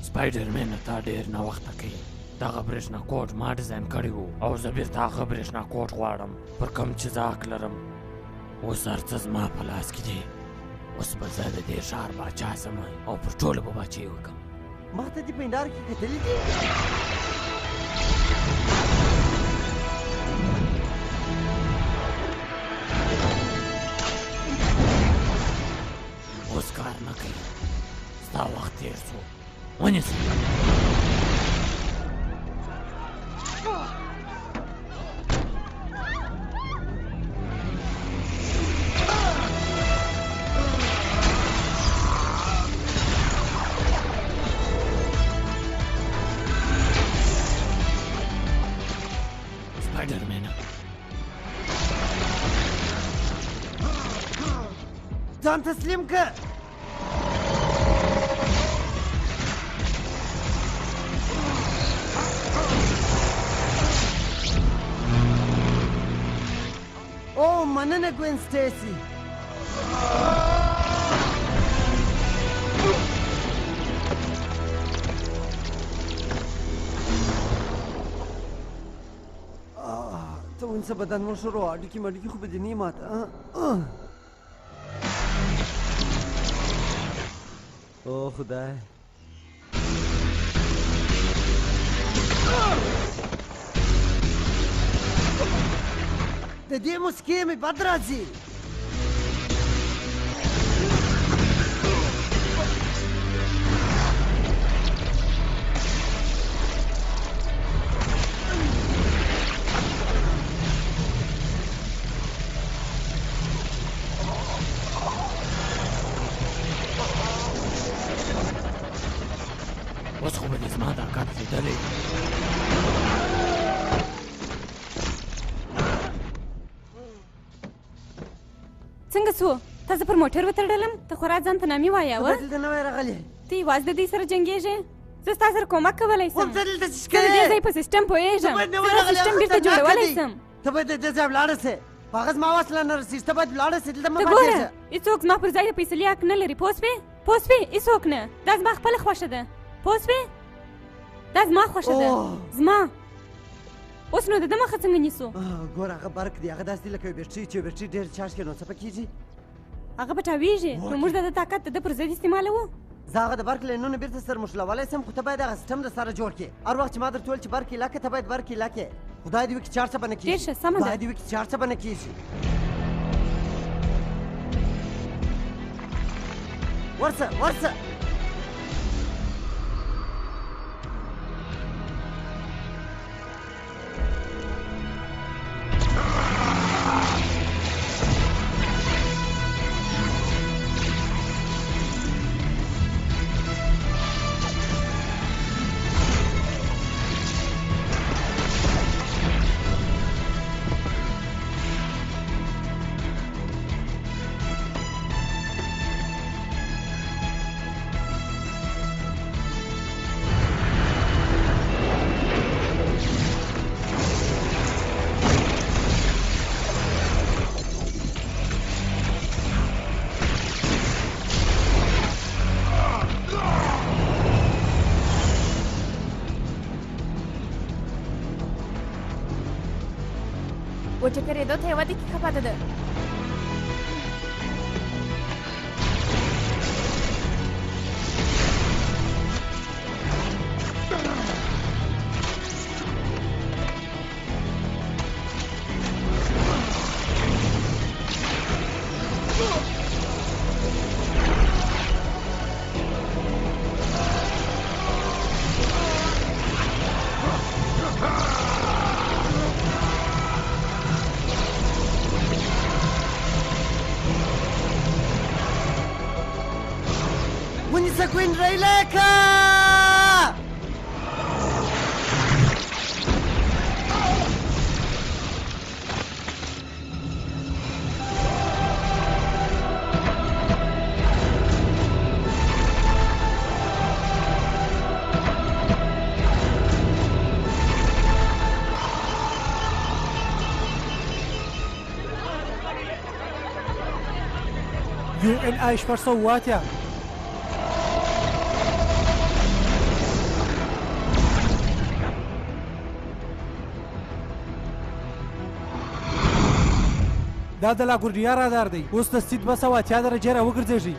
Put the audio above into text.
سپایډرمین تا ډېر ناوخته کوي. دغه برېښنا کوټ ما ډیزاین کړی و او زه بېرته هغه برېښنا کوټ غواړم پر کوم چې زه حق لرم. اوس هر څه زما په لاس کې دي. اوس به زه د دې ښار باچا شم او پر ټولو به باچۍ وکړم. ما ته دې په هنداره کې کتلي دي؟ اوس کار نه کوي. ستا وخت تېر شو. ونیسه. ځان تسلیم که. او مننه ګوین سټیسي. ته ونیسه بدن مو شروع اډوکي مډوکي خو به دې نه ماته. او خدای د دې موسیقي مې بد راځي. اوس خو به دې زما دا کټ لیدلی. څنګه سو؟ تا زه پر موټر وتړلم، ته خورا ځان ته نامي وایاوه. ته دلته نه وای راغلی. ته یوازې د دوی سره جنګېږې؟ زه ستا سره کومک کولی شم. اوس زه دلته څه زه د دې ځای په سیسټم پوهېږم. زه دا سیسټم بېرته جوړولی شم. ته باید د دې ځای ولاړه سې. په هغه زما وسله نه رسېږي. ته باید ولاړه سې. دلته مه ته ګوره، هېڅوک زما پر ځای د فیصلې حق نه لري. پوه شوې؟ پوه شوې؟ هېڅوک نه. دا زما خپله خوښه ده. پوه شوې؟ دا زما خوښه ده. زما. اوس نو د ده مخه څنګه نیسو؟ ګوره هغه برق دی. هغه داسې لکه یو بیټرۍ چې یو بیټرۍ ډېر چارج کړي نو څه پکې کېږي؟ هغه به تاویږي. نو موږ د ده طاقت د ده پر ضد استعمالوو. زه هغه د برق لینونه بېرته سره موښلولی شم، خو ته باید هغه سیسټم د سره جوړ کړې. هر وخت چې ما درته ویل چې برق ایله کړه، ته باید برق ایله کړې. خدای دې وکړي چې هر څه به نه کېږي. ډېر ښه، سمه ده. خدای دې وکړي چې هر څه به نه کېږي. ورسه ورسه. وټکرېدو ته یوه دقیقه پاته ده. ونیسه کوین ریلیکا. UNI 400 واتیا. دا د لاګورډیا رادار دی اوس د 380 درجې را وګرځېږي